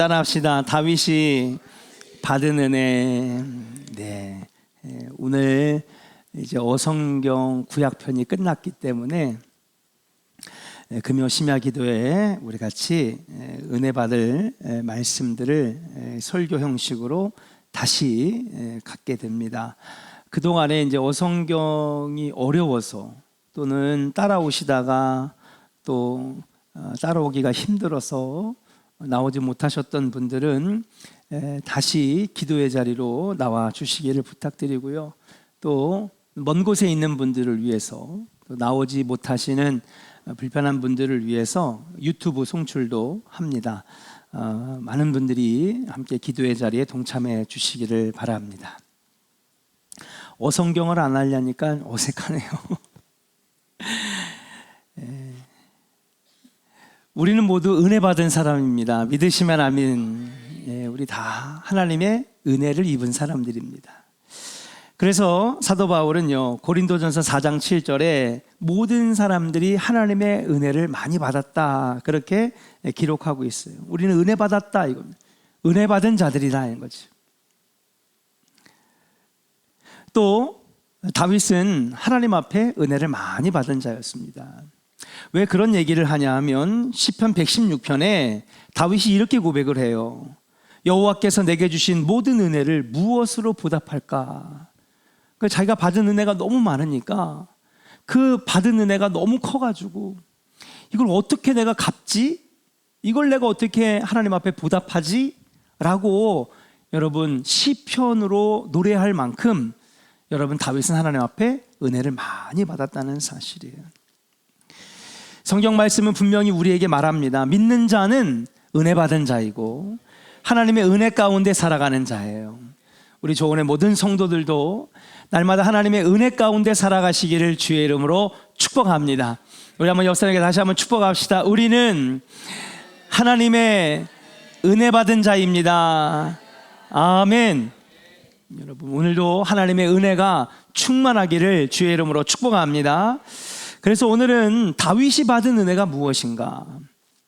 따라합시다. 다윗이 받은 은혜. 네, 오늘 이제 어성경 구약편이 끝났기 때문에 금요 심야 기도에 우리 같이 은혜 받을 말씀들을 설교 형식으로 다시 갖게 됩니다. 그동안에 이제 어성경이 어려워서 또는 따라오시다가 또 따라오기가 힘들어서 나오지 못하셨던 분들은 다시 기도의 자리로 나와 주시기를 부탁드리고요. 또 먼 곳에 있는 분들을 위해서, 또 나오지 못하시는 불편한 분들을 위해서 유튜브 송출도 합니다. 많은 분들이 함께 기도의 자리에 동참해 주시기를 바랍니다. 어성경을 안 하려니까 어색하네요. 우리는 모두 은혜 받은 사람입니다. 믿으시면 아멘. 우리 다 하나님의 은혜를 입은 사람들입니다. 그래서 사도 바울은요, 고린도전서 4장 7절에 모든 사람들이 하나님의 은혜를 많이 받았다, 그렇게 기록하고 있어요. 우리는 은혜 받았다, 이겁니다. 은혜 받은 자들이다, 이런 거죠. 또 다윗은 하나님 앞에 은혜를 많이 받은 자였습니다. 왜 그런 얘기를 하냐 하면 시편 116편에 다윗이 이렇게 고백을 해요. 여호와께서 내게 주신 모든 은혜를 무엇으로 보답할까? 자기가 받은 은혜가 너무 많으니까 그 받은 은혜가 너무 커가지고 이걸 어떻게 내가 갚지? 이걸 내가 어떻게 하나님 앞에 보답하지? 라고 여러분 시편으로 노래할 만큼 여러분 다윗은 하나님 앞에 은혜를 많이 받았다는 사실이에요. 성경 말씀은 분명히 우리에게 말합니다. 믿는 자는 은혜 받은 자이고 하나님의 은혜 가운데 살아가는 자예요. 우리 조원의 모든 성도들도 날마다 하나님의 은혜 가운데 살아가시기를 주의 이름으로 축복합니다. 우리 한번 옆 사람에게 다시 한번 축복합시다. 우리는 하나님의 은혜 받은 자입니다. 아멘. 여러분, 오늘도 하나님의 은혜가 충만하기를 주의 이름으로 축복합니다. 그래서 오늘은 다윗이 받은 은혜가 무엇인가?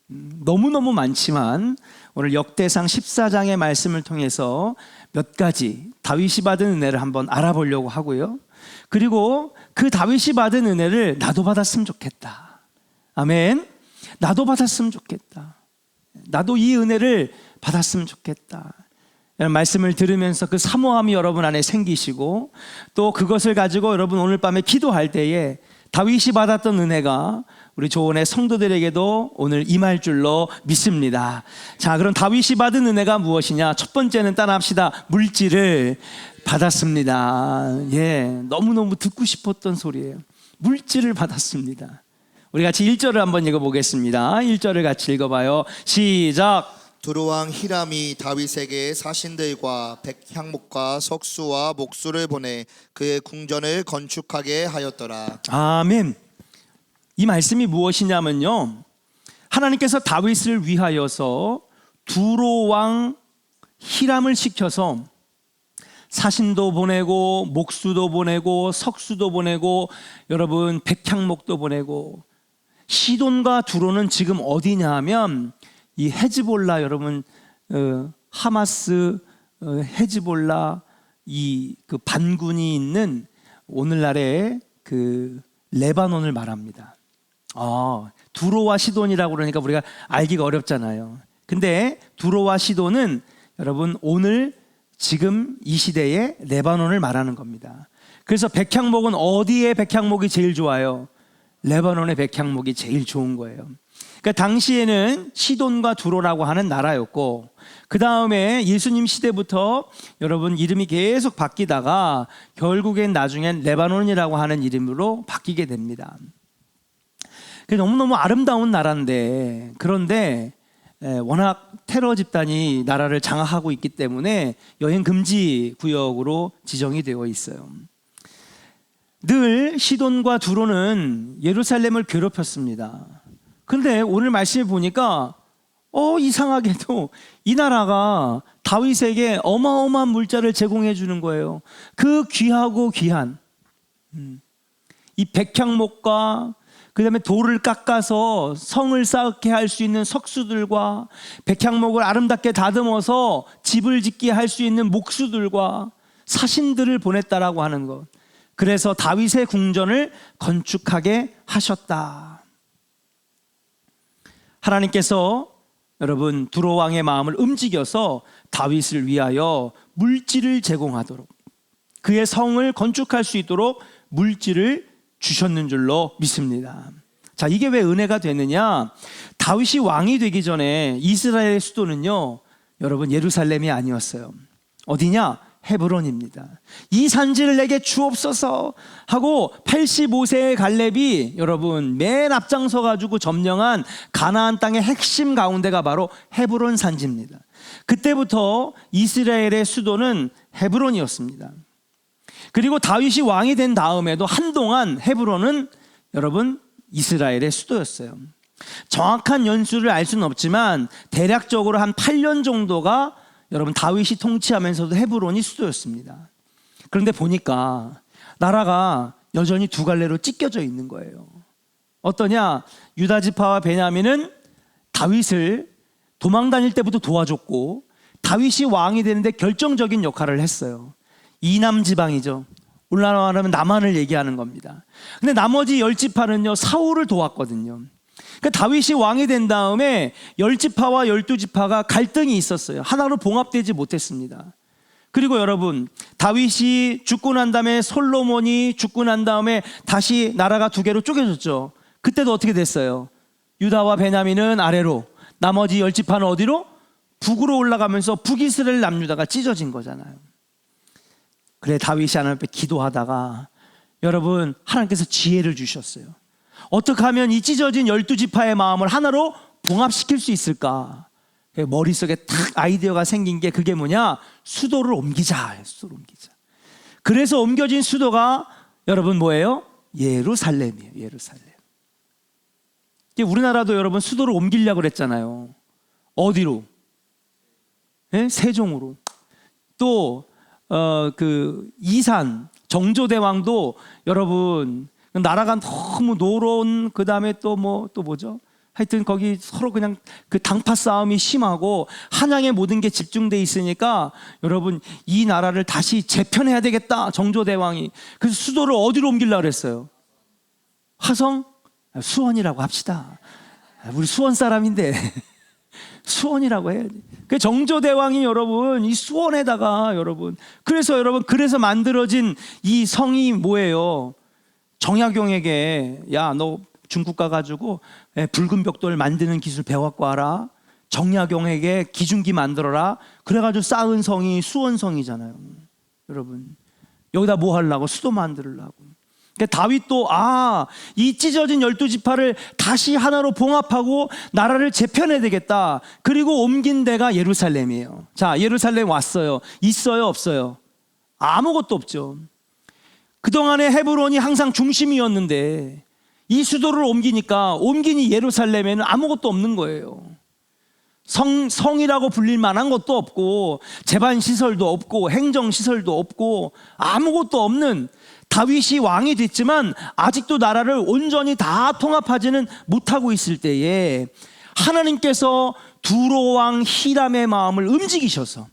너무너무 많지만 오늘 역대상 14장의 말씀을 통해서 몇 가지 다윗이 받은 은혜를 한번 알아보려고 하고요. 그리고 그 다윗이 받은 은혜를 나도 받았으면 좋겠다. 아멘. 나도 받았으면 좋겠다. 나도 이 은혜를 받았으면 좋겠다. 이런 말씀을 들으면서 그 사모함이 여러분 안에 생기시고 또 그것을 가지고 여러분 오늘 밤에 기도할 때에 다윗이 받았던 은혜가 우리 조원의 성도들에게도 오늘 임할 줄로 믿습니다. 자, 그럼 다윗이 받은 은혜가 무엇이냐? 첫 번째는 따라합시다. 물질을 받았습니다. 너무너무 듣고 싶었던 소리예요. 물질을 받았습니다. 우리 같이 1절을 한번 읽어보겠습니다. 1절을 같이 읽어봐요. 시작. 두루왕 히람이 다윗에게 사신들과 백향목과 석수와 목수를 보내 그의 궁전을 건축하게 하였더라. 아멘. 이 말씀이 무엇이냐면요, 하나님께서 다윗을 위하여서 두로왕 히람을 시켜서 사신도 보내고 목수도 보내고 석수도 보내고 여러분 백향목도 보내고, 시돈과 두로는 지금 어디냐 하면 이 헤즈볼라, 여러분 하마스 헤즈볼라 이 그 반군이 있는 오늘날의 그 레바논을 말합니다. 두로와 시돈이라고 그러니까 우리가 알기가 어렵잖아요. 근데 두로와 시돈은 여러분 오늘 지금 이 시대의 레바논을 말하는 겁니다. 그래서 백향목은 어디에 백향목이 제일 좋아요? 레바논의 백향목이 제일 좋은 거예요. 그러니까 당시에는 시돈과 두로라고 하는 나라였고, 그 다음에 예수님 시대부터 여러분 이름이 계속 바뀌다가 결국엔 나중엔 레바논이라고 하는 이름으로 바뀌게 됩니다. 너무너무 아름다운 나라인데, 그런데 워낙 테러 집단이 나라를 장악하고 있기 때문에 여행 금지 구역으로 지정이 되어 있어요. 늘 시돈과 두로는 예루살렘을 괴롭혔습니다. 그런데 오늘 말씀을 보니까 이상하게도 이 나라가 다윗에게 어마어마한 물자를 제공해 주는 거예요. 그 귀하고 귀한 이 백향목과 그다음에 돌을 깎아서 성을 쌓게 할 수 있는 석수들과 백향목을 아름답게 다듬어서 집을 짓게 할 수 있는 목수들과 사신들을 보냈다라고 하는 것. 그래서 다윗의 궁전을 건축하게 하셨다. 하나님께서 여러분 두로 왕의 마음을 움직여서 다윗을 위하여 물질을 제공하도록, 그의 성을 건축할 수 있도록 물질을 주셨는 줄로 믿습니다. 자, 이게 왜 은혜가 되느냐? 다윗이 왕이 되기 전에 이스라엘의 수도는요, 여러분 예루살렘이 아니었어요. 어디냐? 헤브론입니다. 이 산지를 내게 주옵소서 하고 85세의 갈렙이 여러분 맨 앞장서 가지고 점령한 가나안 땅의 핵심 가운데가 바로 헤브론 산지입니다. 그때부터 이스라엘의 수도는 헤브론이었습니다. 그리고 다윗이 왕이 된 다음에도 한동안 헤브론은 여러분 이스라엘의 수도였어요. 정확한 연수를 알 수는 없지만 대략적으로 한 8년 정도가 여러분 다윗이 통치하면서도 헤브론이 수도였습니다. 그런데 보니까 나라가 여전히 두 갈래로 찢겨져 있는 거예요. 어떠냐? 유다 지파와 베냐민은 다윗을 도망 다닐 때부터 도와줬고 다윗이 왕이 되는데 결정적인 역할을 했어요. 이남 지방이죠. 오늘날로 말하면 남한을 얘기하는 겁니다. 근데 나머지 10지파는요 사울을 도왔거든요. 그러니까 다윗이 왕이 된 다음에 10지파와 12지파가 갈등이 있었어요. 하나로 봉합되지 못했습니다. 그리고 여러분 다윗이 죽고 난 다음에 솔로몬이 죽고 난 다음에 다시 나라가 두 개로 쪼개졌죠. 그때도 어떻게 됐어요? 유다와 베냐민은 아래로, 나머지 10지파는 어디로? 북으로 올라가면서 북이스라엘 남유다가 찢어진 거잖아요. 그래 다윗이 하나님 앞에 기도하다가 여러분 하나님께서 지혜를 주셨어요. 어떻게 하면 이 찢어진 12지파의 마음을 하나로 봉합시킬 수 있을까? 머릿속에 탁 아이디어가 생긴 게 그게 뭐냐? 수도를 옮기자. 수도를 옮기자. 그래서 옮겨진 수도가 여러분 뭐예요? 예루살렘이에요. 예루살렘. 우리나라도 여러분 수도를 옮기려고 그랬잖아요. 어디로? 네? 세종으로. 또 그 이산 정조대왕도 여러분 나라가 너무 노론, 그 다음에 또 뭐죠? 하여튼 거기 서로 그냥 그 당파 싸움이 심하고 한양에 모든 게 집중돼 있으니까 여러분 이 나라를 다시 재편해야 되겠다 정조대왕이. 그래서 수도를 어디로 옮기려고 그랬어요? 화성? 수원이라고 합시다. 우리 수원 사람인데 수원이라고 해야지. 그 정조대왕이 여러분 이 수원에다가 여러분 그래서 만들어진 이 성이 뭐예요? 정약용에게 야 너 중국 가가지고 붉은 벽돌 만드는 기술 배워갖고 와라. 정약용에게 기중기 만들어라. 그래가지고 쌓은 성이 수원성이잖아요. 여러분 여기다 뭐 하려고? 수도 만들려고. 그러니까 다윗도 이 찢어진 12지파를 다시 하나로 봉합하고 나라를 재편해야 되겠다. 그리고 옮긴 데가 예루살렘이에요. 자, 예루살렘 왔어요. 있어요, 없어요? 아무것도 없죠. 그동안에 헤브론이 항상 중심이었는데 이 수도를 옮기니까 옮기니 예루살렘에는 아무것도 없는 거예요. 성이라고 불릴 만한 것도 없고 재반시설도 없고 행정시설도 없고 아무것도 없는 다윗이 왕이 됐지만 아직도 나라를 온전히 다 통합하지는 못하고 있을 때에 하나님께서 두로 왕 히람의 마음을 움직이셔서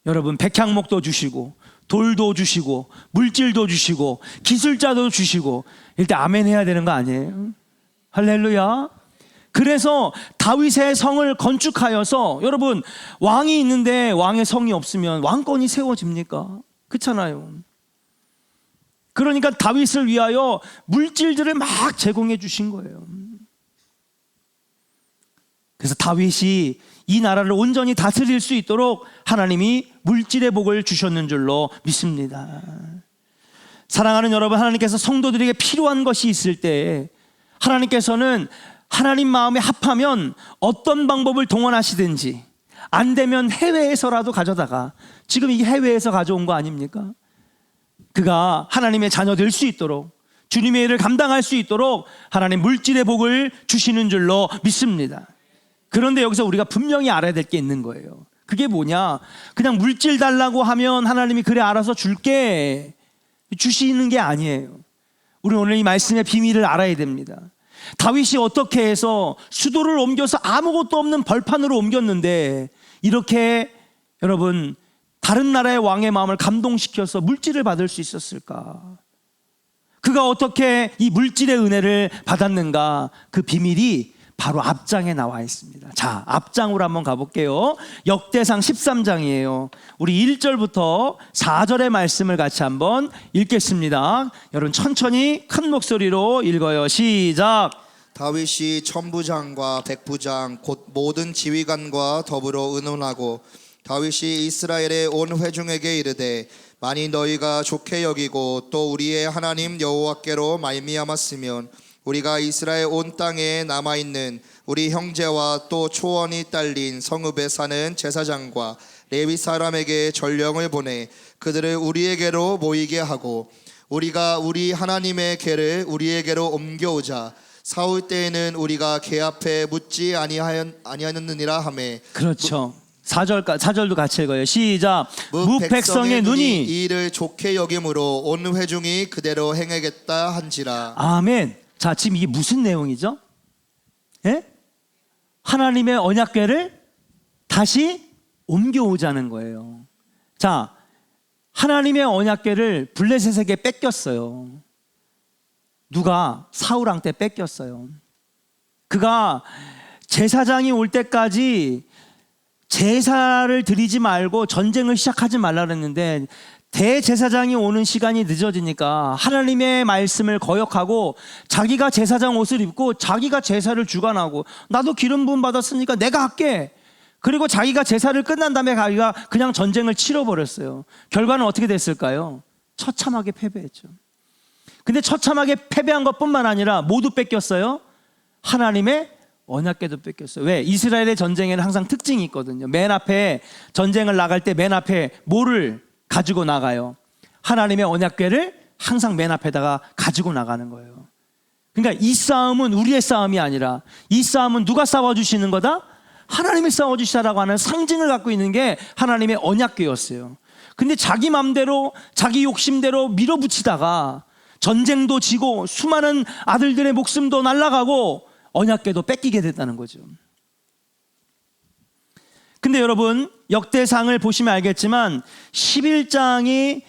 여러분 백향목도 주시고 돌도 주시고 물질도 주시고 기술자도 주시고 일단 아멘 해야 되는 거 아니에요? 할렐루야. 그래서 다윗의 성을 건축하여서 여러분 왕이 있는데 왕의 성이 없으면 왕권이 세워집니까? 그렇잖아요. 그러니까 다윗을 위하여 물질들을 막 제공해 주신 거예요. 그래서 다윗이 이 나라를 온전히 다스릴 수 있도록 하나님이 물질의 복을 주셨는 줄로 믿습니다. 사랑하는 여러분, 하나님께서 성도들에게 필요한 것이 있을 때 하나님께서는 하나님 마음에 합하면 어떤 방법을 동원하시든지 안 되면 해외에서라도 가져다가, 지금 이게 해외에서 가져온 거 아닙니까? 그가 하나님의 자녀 될 수 있도록, 주님의 일을 감당할 수 있도록 하나님 물질의 복을 주시는 줄로 믿습니다. 그런데 여기서 우리가 분명히 알아야 될 게 있는 거예요. 그게 뭐냐? 그냥 물질 달라고 하면 하나님이 그래 알아서 줄게 주시는 게 아니에요. 우리 오늘 이 말씀의 비밀을 알아야 됩니다. 다윗이 어떻게 해서 수도를 옮겨서 아무것도 없는 벌판으로 옮겼는데 이렇게 여러분 다른 나라의 왕의 마음을 감동시켜서 물질을 받을 수 있었을까? 그가 어떻게 이 물질의 은혜를 받았는가? 그 비밀이 바로 앞장에 나와 있습니다. 자, 앞장으로 한번 가볼게요. 역대상 13장이에요. 우리 1절부터 4절의 말씀을 같이 한번 읽겠습니다. 여러분 천천히 큰 목소리로 읽어요. 시작. 다윗이 천부장과 백부장 곧 모든 지휘관과 더불어 의논하고 다윗이 이스라엘의 온 회중에게 이르되 만일 너희가 좋게 여기고 또 우리의 하나님 여호와께로 말미암았으면 우리가 이스라엘 온 땅에 남아있는 우리 형제와 또 초원이 딸린 성읍에 사는 제사장과 레위 사람에게 전령을 보내 그들을 우리에게로 모이게 하고 우리가 우리 하나님의 궤를 우리에게로 옮겨오자. 사울 때에는 우리가 궤 앞에 묻지 아니하였느니라 하매. 그렇죠. 4절도 같이 읽어요. 시작. 무백성의 눈이 이 일을 좋게 여김으로 온 회중이 그대로 행하겠다 한지라. 아멘. 자, 지금 이게 무슨 내용이죠? 예? 하나님의 언약궤를 다시 옮겨오자는 거예요. 자, 하나님의 언약궤를 블레셋에게 뺏겼어요. 누가? 사울 왕 때 뺏겼어요. 그가 제사장이 올 때까지 제사를 드리지 말고 전쟁을 시작하지 말라 그랬는데 대제사장이 오는 시간이 늦어지니까 하나님의 말씀을 거역하고 자기가 제사장 옷을 입고 자기가 제사를 주관하고 나도 기름 부음 받았으니까 내가 할게. 그리고 자기가 제사를 끝난 다음에 자기가 그냥 전쟁을 치러버렸어요. 결과는 어떻게 됐을까요? 처참하게 패배했죠. 근데 처참하게 패배한 것뿐만 아니라 모두 뺏겼어요. 하나님의 언약궤도 뺏겼어요. 왜? 이스라엘의 전쟁에는 항상 특징이 있거든요. 맨 앞에 전쟁을 나갈 때 맨 앞에 뭐를 가지고 나가요? 하나님의 언약궤를 항상 맨 앞에다가 가지고 나가는 거예요. 그러니까 이 싸움은 우리의 싸움이 아니라 이 싸움은 누가 싸워주시는 거다? 하나님이 싸워주시다라고 하는 상징을 갖고 있는 게 하나님의 언약궤였어요. 근데 자기 맘대로 자기 욕심대로 밀어붙이다가 전쟁도 지고 수많은 아들들의 목숨도 날아가고 언약궤도 뺏기게 됐다는 거죠. 근데 여러분 역대상을 보시면 알겠지만 11장이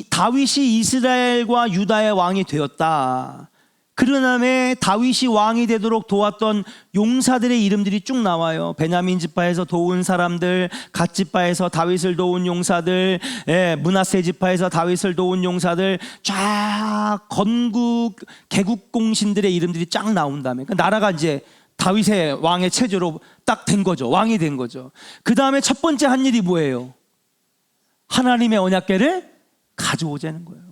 다윗이 이스라엘과 유다의 왕이 되었다. 그러남에 다윗이 왕이 되도록 도왔던 용사들의 이름들이 쭉 나와요. 베냐민 지파에서 도운 사람들, 갓 지파에서 다윗을 도운 용사들, 므낫세 지파에서 다윗을 도운 용사들, 쫙 건국 개국공신들의 이름들이 쫙 나온 다음에 그 나라가 이제 다윗의 왕의 체제로 딱 된 거죠. 왕이 된 거죠. 그 다음에 첫 번째 한 일이 뭐예요? 하나님의 언약궤를 가져오자는 거예요.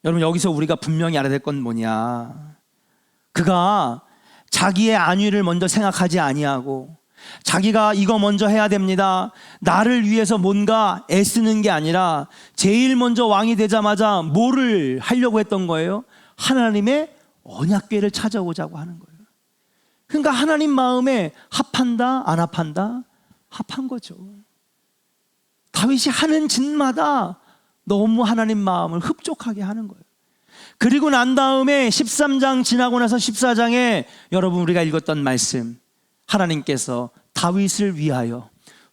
여러분 여기서 우리가 분명히 알아야 될 건 뭐냐? 그가 자기의 안위를 먼저 생각하지 아니하고 자기가 이거 먼저 해야 됩니다. 나를 위해서 뭔가 애쓰는 게 아니라 제일 먼저 왕이 되자마자 뭐를 하려고 했던 거예요? 하나님의 언약궤를 찾아오자고 하는 거예요. 그러니까 하나님 마음에 합한다 안 합한다? 합한 거죠. 다윗이 하는 짓마다 너무 하나님 마음을 흡족하게 하는 거예요. 그리고 난 다음에 13장 지나고 나서 14장에 여러분 우리가 읽었던 말씀, 하나님께서 다윗을 위하여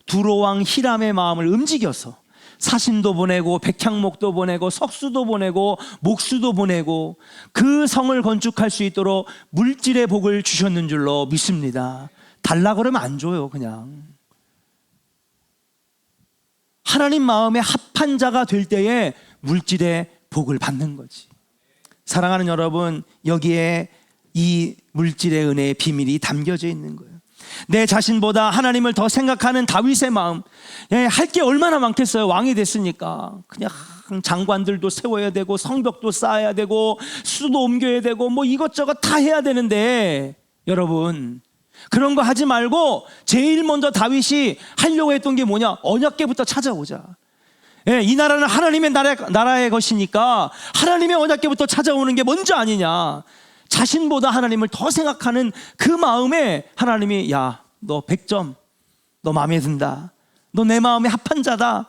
두로왕 히람의 마음을 움직여서 사신도 보내고 백향목도 보내고 석수도 보내고 목수도 보내고 그 성을 건축할 수 있도록 물질의 복을 주셨는 줄로 믿습니다. 달라 그러면 안 줘요. 그냥 하나님 마음에 합한 자가 될 때에 물질의 복을 받는 거지. 사랑하는 여러분, 여기에 이 물질의 은혜의 비밀이 담겨져 있는 거예요. 내 자신보다 하나님을 더 생각하는 다윗의 마음. 할 게 얼마나 많겠어요. 왕이 됐으니까 그냥 장관들도 세워야 되고 성벽도 쌓아야 되고 수도 옮겨야 되고 뭐 이것저것 다 해야 되는데 여러분 그런 거 하지 말고 제일 먼저 다윗이 하려고 했던 게 뭐냐? 언약궤부터 찾아오자. 이 나라는 하나님의 나라의 것이니까 하나님의 언약궤부터 찾아오는 게 먼저 아니냐. 자신보다 하나님을 더 생각하는 그 마음에 하나님이 야, 너 100점 너 마음에 든다. 너 내 마음에 합한 자다.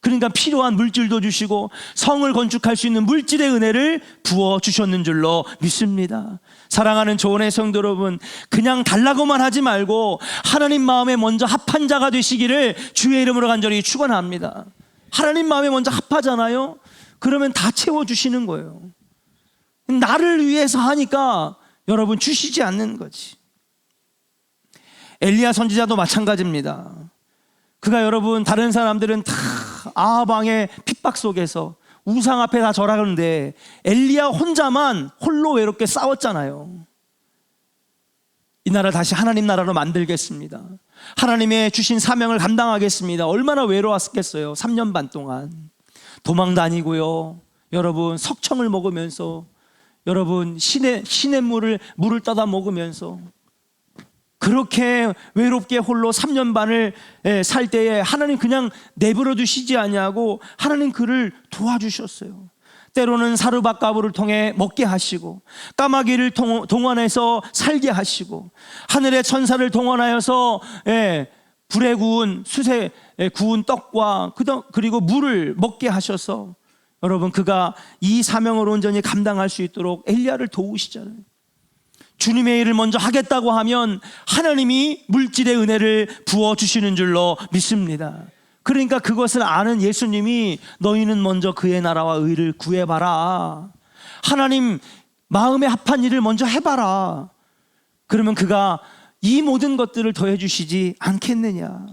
그러니까 필요한 물질도 주시고 성을 건축할 수 있는 물질의 은혜를 부어 주셨는 줄로 믿습니다. 사랑하는 조은의 성도 여러분, 그냥 달라고만 하지 말고 하나님 마음에 먼저 합한 자가 되시기를 주의 이름으로 간절히 축원합니다. 하나님 마음에 먼저 합하잖아요. 그러면 다 채워주시는 거예요. 나를 위해서 하니까 여러분 주시지 않는 거지. 엘리야 선지자도 마찬가지입니다. 그가 여러분 다른 사람들은 다 아합왕의 핍박 속에서 우상 앞에 다 절하는데 엘리야 혼자만 홀로 외롭게 싸웠잖아요. 이 나라 다시 하나님 나라로 만들겠습니다. 하나님의 주신 사명을 감당하겠습니다. 얼마나 외로웠겠어요. 3년 반 동안 도망 다니고요. 여러분 석청을 먹으면서 여러분 시냇물을 떠다 먹으면서 그렇게 외롭게 홀로 3년 반을 살 때에 하나님 그냥 내버려 두시지 아니하고 하나님 그를 도와주셨어요. 때로는 사르밧가부를 통해 먹게 하시고 까마귀를 동원해서 살게 하시고 하늘의 천사를 동원하여서 불에 구운 숯에 구운 떡과 그리고 물을 먹게 하셔서 여러분 그가 이 사명을 온전히 감당할 수 있도록 엘리야를 도우시잖아요. 주님의 일을 먼저 하겠다고 하면 하나님이 물질의 은혜를 부어주시는 줄로 믿습니다. 그러니까 그것을 아는 예수님이 너희는 먼저 그의 나라와 의를 구해봐라. 하나님 마음에 합한 일을 먼저 해봐라. 그러면 그가 이 모든 것들을 더해 주시지 않겠느냐.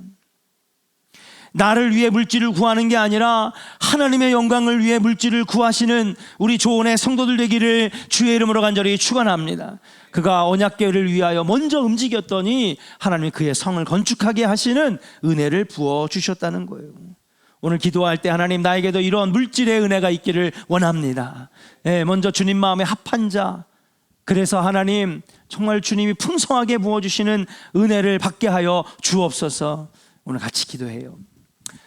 나를 위해 물질을 구하는 게 아니라 하나님의 영광을 위해 물질을 구하시는 우리 조은의 성도들 되기를 주의 이름으로 간절히 축원합니다. 그가 언약궤를 위하여 먼저 움직였더니 하나님이 그의 성을 건축하게 하시는 은혜를 부어 주셨다는 거예요. 오늘 기도할 때 하나님 나에게도 이런 물질의 은혜가 있기를 원합니다. 먼저 주님 마음에 합한 자, 그래서 하나님 정말 주님이 풍성하게 부어주시는 은혜를 받게 하여 주옵소서. 오늘 같이 기도해요.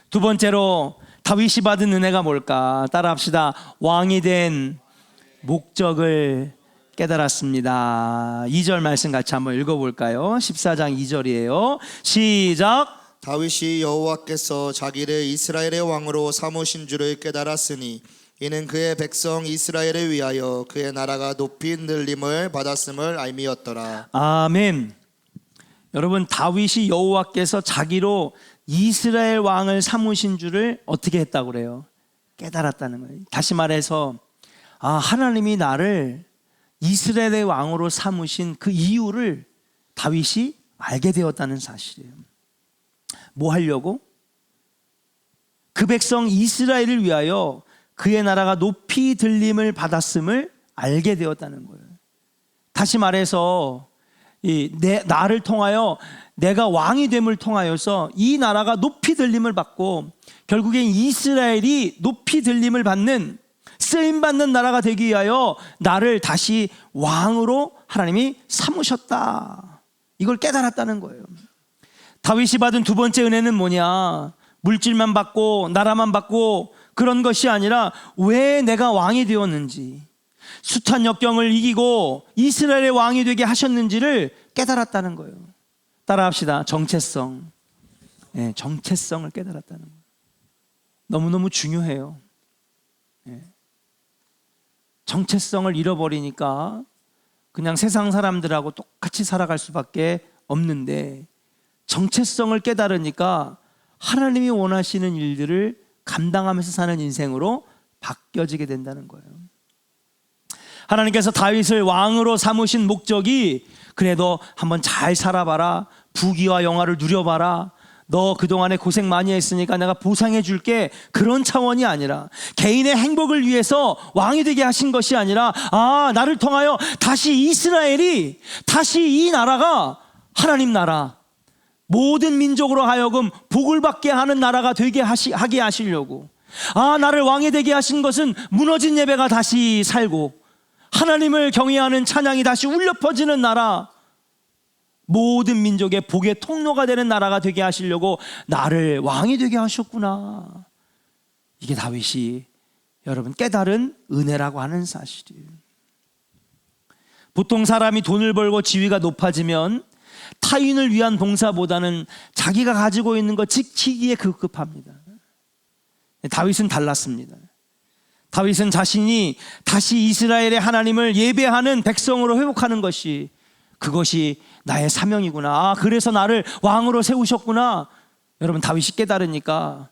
두 번째로 다윗이 받은 은혜가 뭘까? 따라합시다. 왕이 된 목적을 깨달았습니다. 2절 말씀 같이 한번 읽어볼까요? 14장 2절이에요. 시작. 다윗이 여호와께서 자기를 이스라엘의 왕으로 삼으신 줄을 깨달았으니 이는 그의 백성 이스라엘을 위하여 그의 나라가 높이 늘림을 받았음을 알미였더라. 아멘. 여러분 다윗이 여호와께서 자기로 이스라엘 왕을 삼으신 줄을 어떻게 했다고 그래요? 깨달았다는 거예요. 다시 말해서 하나님이 나를 이스라엘의 왕으로 삼으신 그 이유를 다윗이 알게 되었다는 사실이에요. 뭐 하려고? 그 백성 이스라엘을 위하여 그의 나라가 높이 들림을 받았음을 알게 되었다는 거예요. 다시 말해서 나를 통하여 내가 왕이 됨을 통하여서 이 나라가 높이 들림을 받고 결국엔 이스라엘이 높이 들림을 받는 쓰임받는 나라가 되기 위하여 나를 다시 왕으로 하나님이 삼으셨다. 이걸 깨달았다는 거예요. 다윗이 받은 두 번째 은혜는 뭐냐? 물질만 받고 나라만 받고 그런 것이 아니라 왜 내가 왕이 되었는지, 숱한 역경을 이기고 이스라엘의 왕이 되게 하셨는지를 깨달았다는 거예요. 따라합시다. 정체성. 정체성을 깨달았다는 거예요. 너무너무 중요해요. 정체성을 잃어버리니까 그냥 세상 사람들하고 똑같이 살아갈 수밖에 없는데 정체성을 깨달으니까 하나님이 원하시는 일들을 감당하면서 사는 인생으로 바뀌어지게 된다는 거예요. 하나님께서 다윗을 왕으로 삼으신 목적이 그래도 한번 잘 살아봐라, 부귀와 영화를 누려봐라, 너 그동안에 고생 많이 했으니까 내가 보상해 줄게, 그런 차원이 아니라 개인의 행복을 위해서 왕이 되게 하신 것이 아니라 나를 통하여 다시 이스라엘이, 다시 이 나라가 하나님 나라, 모든 민족으로 하여금 복을 받게 하는 나라가 되게 하게 하시려고, 나를 왕이 되게 하신 것은 무너진 예배가 다시 살고 하나님을 경외하는 찬양이 다시 울려 퍼지는 나라, 모든 민족의 복의 통로가 되는 나라가 되게 하시려고 나를 왕이 되게 하셨구나. 이게 다윗이 여러분 깨달은 은혜라고 하는 사실이에요. 보통 사람이 돈을 벌고 지위가 높아지면 타인을 위한 봉사보다는 자기가 가지고 있는 것 지키기에 급급합니다. 다윗은 달랐습니다. 다윗은 자신이 다시 이스라엘의 하나님을 예배하는 백성으로 회복하는 것이, 그것이 나의 사명이구나. 그래서 나를 왕으로 세우셨구나. 여러분, 다윗이 깨달으니까,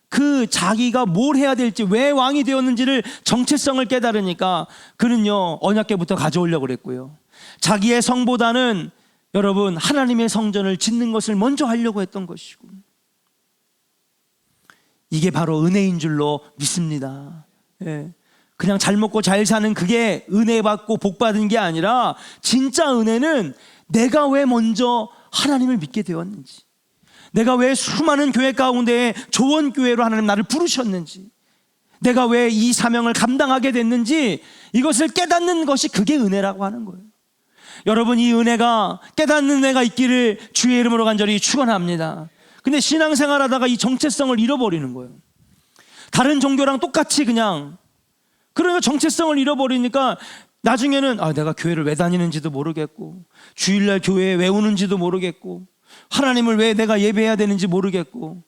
그 자기가 뭘 해야 될지, 왜 왕이 되었는지를, 정체성을 깨달으니까 그는요 언약궤부터 가져오려고 그랬고요, 자기의 성보다는 여러분 하나님의 성전을 짓는 것을 먼저 하려고 했던 것이고, 이게 바로 은혜인 줄로 믿습니다. 예. 그냥 잘 먹고 잘 사는 그게 은혜 받고 복 받은 게 아니라, 진짜 은혜는 내가 왜 먼저 하나님을 믿게 되었는지, 내가 왜 수많은 교회 가운데 조원교회로 하나님 나를 부르셨는지, 내가 왜 이 사명을 감당하게 됐는지, 이것을 깨닫는 것이 그게 은혜라고 하는 거예요. 여러분, 이 은혜가, 깨닫는 은혜가 있기를 주의 이름으로 간절히 축원합니다. 근데 신앙생활 하다가 이 정체성을 잃어버리는 거예요. 다른 종교랑 똑같이 그냥, 그러니까 정체성을 잃어버리니까 나중에는 내가 교회를 왜 다니는지도 모르겠고, 주일날 교회에 왜 오는지도 모르겠고, 하나님을 왜 내가 예배해야 되는지 모르겠고,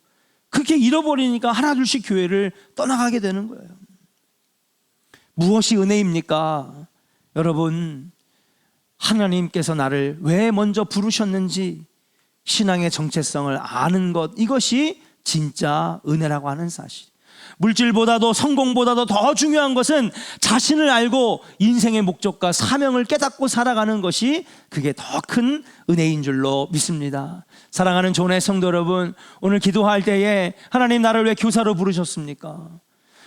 그렇게 잃어버리니까 하나둘씩 교회를 떠나가게 되는 거예요. 무엇이 은혜입니까? 여러분, 하나님께서 나를 왜 먼저 부르셨는지 신앙의 정체성을 아는 것, 이것이 진짜 은혜라고 하는 사실. 물질보다도 성공보다도 더 중요한 것은 자신을 알고 인생의 목적과 사명을 깨닫고 살아가는 것이, 그게 더 큰 은혜인 줄로 믿습니다. 사랑하는 조은의 성도 여러분, 오늘 기도할 때에 하나님 나를 왜 교사로 부르셨습니까?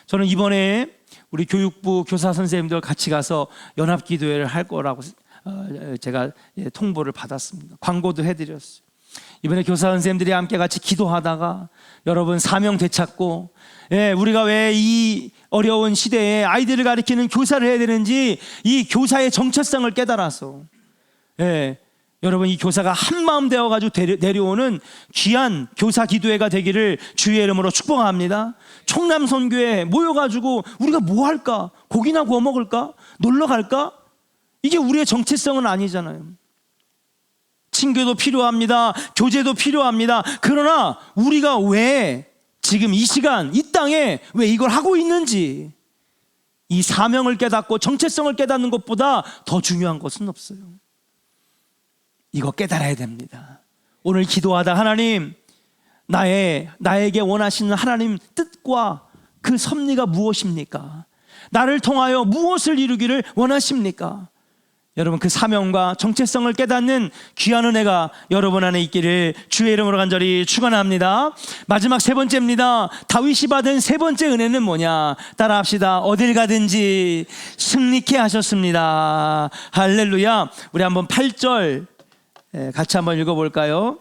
저는 이번에 우리 교육부 교사 선생님들 같이 가서 연합기도회를 할 거라고 제가 통보를 받았습니다. 광고도 해드렸어요. 이번에 교사 선생님들이 함께 같이 기도하다가 여러분 사명 되찾고, 우리가 왜 이 어려운 시대에 아이들을 가르치는 교사를 해야 되는지, 이 교사의 정체성을 깨달아서, 여러분 이 교사가 한마음 되어가지고 내려오는 귀한 교사 기도회가 되기를 주의 이름으로 축복합니다. 청남선교회 모여가지고 우리가 뭐 할까? 고기나 구워 먹을까? 놀러 갈까? 이게 우리의 정체성은 아니잖아요. 친교도 필요합니다. 교제도 필요합니다. 그러나 우리가 왜 지금 이 시간 이 땅에 왜 이걸 하고 있는지, 이 사명을 깨닫고 정체성을 깨닫는 것보다 더 중요한 것은 없어요. 이거 깨달아야 됩니다. 오늘 기도하다 하나님, 나에게 원하시는 하나님 뜻과 그 섭리가 무엇입니까? 나를 통하여 무엇을 이루기를 원하십니까? 여러분, 그 사명과 정체성을 깨닫는 귀한 은혜가 여러분 안에 있기를 주의 이름으로 간절히 축원합니다. 마지막 세 번째입니다. 다윗이 받은 세 번째 은혜는 뭐냐? 따라합시다. 어딜 가든지 승리케 하셨습니다. 할렐루야. 우리 한번 8절 같이 한번 읽어볼까요?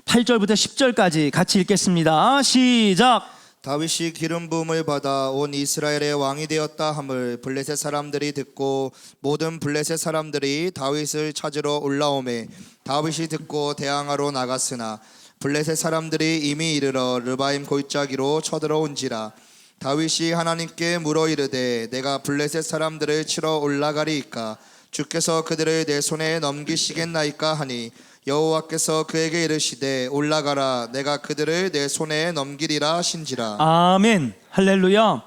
8절부터 10절까지 같이 읽겠습니다. 시작. 다윗이 기름 부음을 받아 온 이스라엘의 왕이 되었다 함을 블레셋 사람들이 듣고 모든 블레셋 사람들이 다윗을 찾으러 올라오매 다윗이 듣고 대항하러 나갔으나 블레셋 사람들이 이미 이르러 르바임 골짜기로 쳐들어온지라. 다윗이 하나님께 물어 이르되 내가 블레셋 사람들을 치러 올라가리이까? 주께서 그들을 내 손에 넘기시겠나이까 하니 여호와께서 그에게 이르시되 올라가라, 내가 그들을 내 손에 넘기리라 하신지라. 아멘. 할렐루야.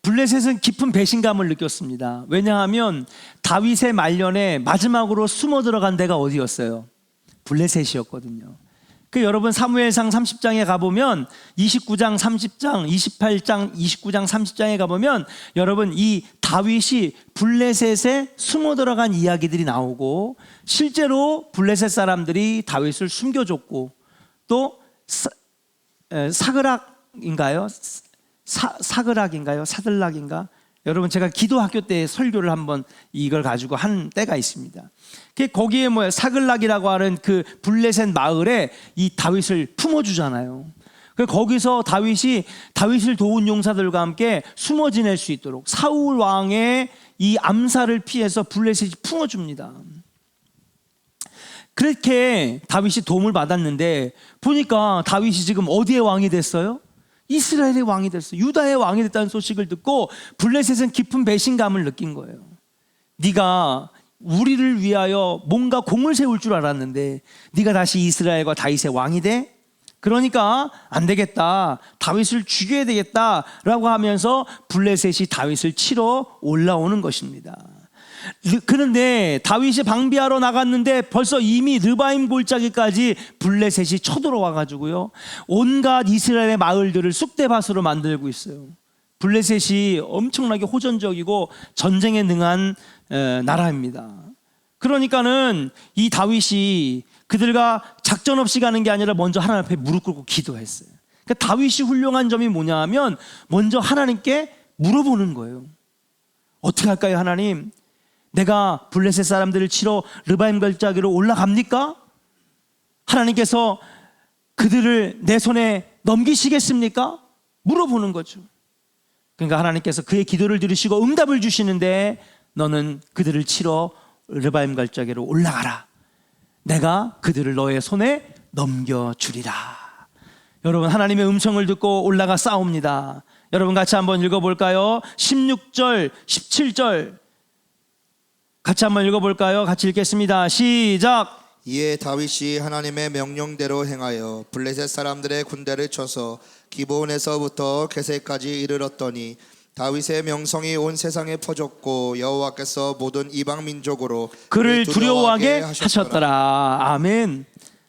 블레셋은 깊은 배신감을 느꼈습니다. 왜냐하면 다윗의 말년에 마지막으로 숨어 들어간 데가 어디였어요? 블레셋이었거든요. 그 여러분 사무엘상 30장에 가보면 29장 30장 28장 29장 30장에 가보면 여러분 이 다윗이 블레셋에 숨어 들어간 이야기들이 나오고, 실제로 블레셋 사람들이 다윗을 숨겨줬고, 또 사그락인가요? 사그락인가요? 사들락인가? 여러분 제가 기도학교 때 설교를 한번 이걸 가지고 한 때가 있습니다. 거기에 사글락이라고 하는 그 블레셋 마을에 이 다윗을 품어주잖아요. 거기서 다윗을 도운 용사들과 함께 숨어 지낼 수 있도록 사울 왕의 이 암살을 피해서 블레셋이 품어줍니다. 그렇게 다윗이 도움을 받았는데 보니까 다윗이 지금 어디의 왕이 됐어요? 이스라엘의 왕이 됐어요. 유다의 왕이 됐다는 소식을 듣고 블레셋은 깊은 배신감을 느낀 거예요. 네가 우리를 위하여 뭔가 공을 세울 줄 알았는데 네가 다시 이스라엘과 다윗의 왕이 돼? 그러니까 안 되겠다, 다윗을 죽여야 되겠다라고 하면서 블레셋이 다윗을 치러 올라오는 것입니다. 그런데 다윗이 방비하러 나갔는데 벌써 이미 르바임 골짜기까지 블레셋이 쳐들어와 가지고요, 온갖 이스라엘의 마을들을 쑥대밭으로 만들고 있어요. 블레셋이 엄청나게 호전적이고 전쟁에 능한 나라입니다. 그러니까는 이 다윗이 그들과 작전 없이 가는 게 아니라 먼저 하나님 앞에 무릎 꿇고 기도했어요. 그러니까 다윗이 훌륭한 점이 뭐냐 하면 먼저 하나님께 물어보는 거예요. 어떻게 할까요, 하나님? 내가 블레셋 사람들을 치러 르바임 골짜기로 올라갑니까? 하나님께서 그들을 내 손에 넘기시겠습니까? 물어보는 거죠. 그러니까 하나님께서 그의 기도를 들으시고 응답을 주시는데, 너는 그들을 치러 르바임 골짜기로 올라가라. 내가 그들을 너의 손에 넘겨주리라. 여러분, 하나님의 음성을 듣고 올라가 싸웁니다. 여러분 같이 한번 읽어볼까요? 16절, 17절 같이 한번 읽어볼까요? 같이 읽겠습니다. 시작. 이에 다윗이 하나님의 명령대로 행하여 블레셋 사람들의 군대를 쳐서 기브온에서부터 게셀까지 이르렀더니 다윗의 명성이 온 세상에 퍼졌고 여호와께서 모든 이방 민족으로 그를 두려워하게 하셨더라. 아멘.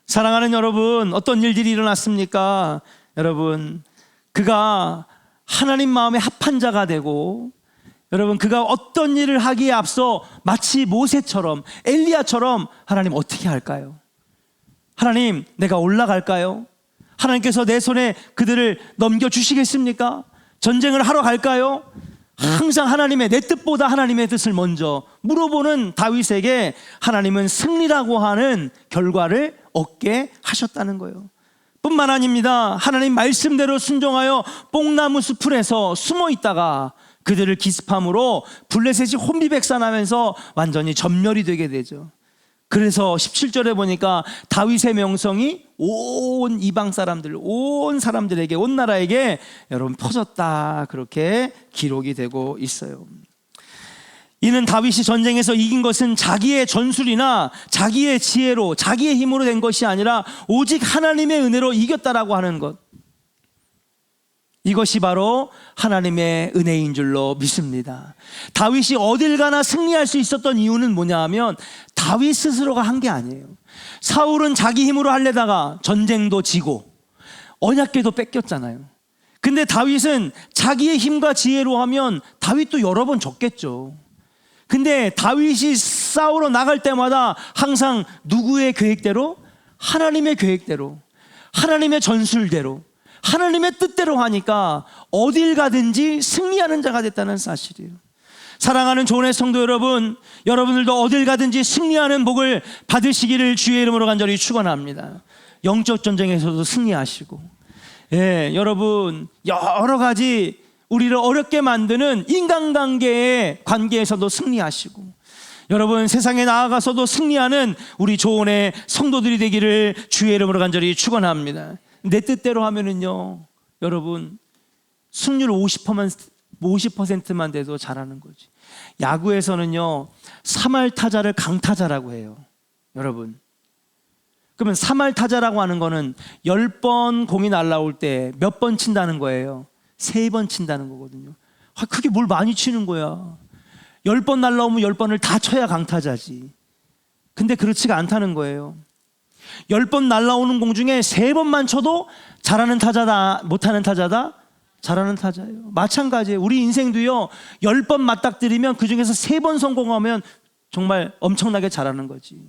사랑하는 여러분, 어떤 일들이 일어났습니까? 여러분, 그가 하나님 마음에 합한 자가 되고, 여러분, 그가 어떤 일을 하기에 앞서 마치 모세처럼, 엘리야처럼 하나님 어떻게 할까요? 하나님, 내가 올라갈까요? 하나님께서 내 손에 그들을 넘겨주시겠습니까? 전쟁을 하러 갈까요? 항상 하나님의, 내 뜻보다 하나님의 뜻을 먼저 물어보는 다윗에게 하나님은 승리라고 하는 결과를 얻게 하셨다는 거예요. 뿐만 아닙니다. 하나님 말씀대로 순종하여 뽕나무 숲풀에서 숨어 있다가 그들을 기습함으로 블레셋이 혼비백산하면서 완전히 전멸이 되게 되죠. 그래서 17절에 보니까 다윗의 명성이 온 이방 사람들, 온 사람들에게, 온 나라에게 여러분 퍼졌다, 그렇게 기록이 되고 있어요. 이는 다윗이 전쟁에서 이긴 것은 자기의 전술이나 자기의 지혜로, 자기의 힘으로 된 것이 아니라 오직 하나님의 은혜로 이겼다라고 하는 것, 이것이 바로 하나님의 은혜인 줄로 믿습니다. 다윗이 어딜 가나 승리할 수 있었던 이유는 뭐냐 하면 다윗 스스로가 한 게 아니에요. 사울은 자기 힘으로 하려다가 전쟁도 지고 언약궤도 뺏겼잖아요. 근데 다윗은 자기의 힘과 지혜로 하면 다윗도 여러 번 졌겠죠. 근데 다윗이 싸우러 나갈 때마다 항상 누구의 계획대로? 하나님의 계획대로, 하나님의 전술대로, 하나님의 뜻대로 하니까 어딜 가든지 승리하는 자가 됐다는 사실이에요. 사랑하는 조은의 성도 여러분, 여러분들도 어딜 가든지 승리하는 복을 받으시기를 주의 이름으로 간절히 축원합니다. 영적 전쟁에서도 승리하시고, 여러분 여러 가지 우리를 어렵게 만드는 인간관계의 관계에서도 승리하시고, 여러분 세상에 나아가서도 승리하는 우리 조은의 성도들이 되기를 주의 이름으로 간절히 축원합니다. 내 뜻대로 하면은요, 여러분 승률 50%만 돼도 잘하는 거지. 야구에서는요 3할 타자를 강타자라고 해요. 여러분, 그러면 3할 타자라고 하는 거는 10번 공이 날라올 때 몇 번 친다는 거예요? 3번 친다는 거거든요. 그게 뭘 많이 치는 거야. 10번 날라오면 10번을 다 쳐야 강타자지. 근데 그렇지가 않다는 거예요. 10번 날라오는 공 중에 3번만 쳐도 잘하는 타자다, 못하는 타자다? 잘하는 타자예요. 마찬가지예요. 우리 인생도요 10번 맞닥뜨리면 그 중에서 3번 성공하면 정말 엄청나게 잘하는 거지.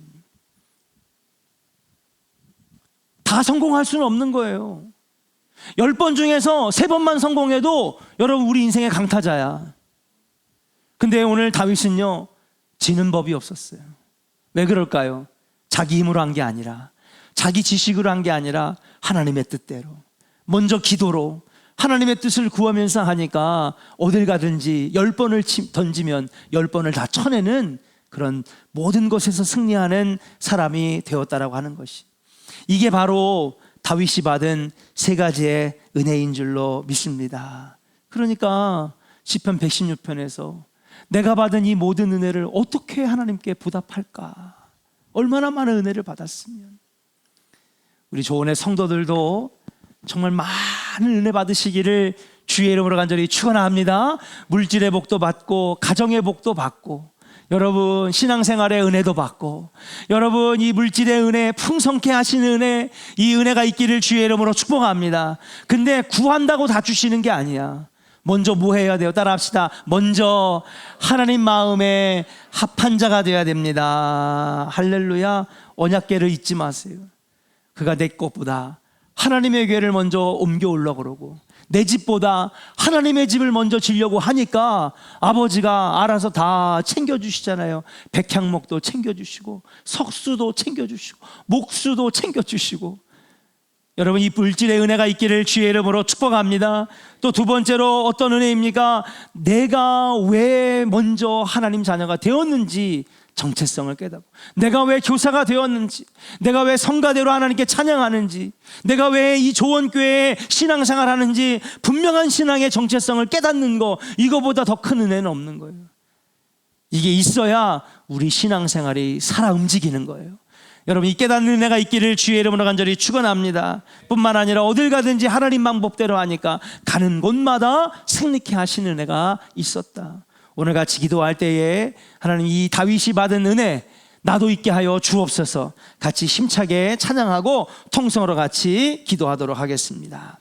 다 성공할 수는 없는 거예요. 10번 중에서 3번만 성공해도 여러분 우리 인생의 강타자야. 근데 오늘 다윗은요 지는 법이 없었어요. 왜 그럴까요? 자기 힘으로 한 게 아니라, 자기 지식으로 한 게 아니라 하나님의 뜻대로, 먼저 기도로 하나님의 뜻을 구하면서 하니까 어딜 가든지 10번을 던지면 10번을 다 쳐내는 그런 모든 것에서 승리하는 사람이 되었다라고 하는 것이, 이게 바로 다윗이 받은 3가지의 은혜인 줄로 믿습니다. 그러니까 시편 116편에서 내가 받은 이 모든 은혜를 어떻게 하나님께 보답할까? 얼마나 많은 은혜를 받았으면. 우리 조원의 성도들도 정말 많은 은혜 받으시기를 주의 이름으로 간절히 축원합니다. 물질의 복도 받고 가정의 복도 받고 여러분 신앙생활의 은혜도 받고 여러분 이 물질의 은혜 풍성케 하시는 은혜 이 은혜가 있기를 주의 이름으로 축복합니다. 근데 구한다고 다 주시는 게 아니야. 먼저 뭐 해야 돼요? 따라합시다. 먼저 하나님 마음에 합한 자가 되어야 됩니다. 할렐루야. 언약궤를 잊지 마세요. 그가 내 것보다 하나님의 궤를 먼저 옮겨오려고 그러고 내 집보다 하나님의 집을 먼저 지려고 하니까 아버지가 알아서 다 챙겨주시잖아요. 백향목도 챙겨주시고 석수도 챙겨주시고 목수도 챙겨주시고. 여러분 이 물질의 은혜가 있기를 주의 이름으로 축복합니다. 또 두 번째로 어떤 은혜입니까? 내가 왜 먼저 하나님 자녀가 되었는지 정체성을 깨닫고 내가 왜 교사가 되었는지 내가 왜 성가대로 하나님께 찬양하는지 내가 왜 이 조원교회에 신앙생활 하는지 분명한 신앙의 정체성을 깨닫는 거 이거보다 더 큰 은혜는 없는 거예요. 이게 있어야 우리 신앙생활이 살아 움직이는 거예요. 여러분 이 깨닫는 은혜가 있기를 주의 이름으로 간절히 축원합니다. 뿐만 아니라 어딜 가든지 하나님 방법대로 하니까 가는 곳마다 승리케 하시는 은혜가 있었다. 오늘 같이 기도할 때에 하나님 이 다윗이 받은 은혜 나도 있게 하여 주옵소서. 같이 힘차게 찬양하고 통성으로 같이 기도하도록 하겠습니다.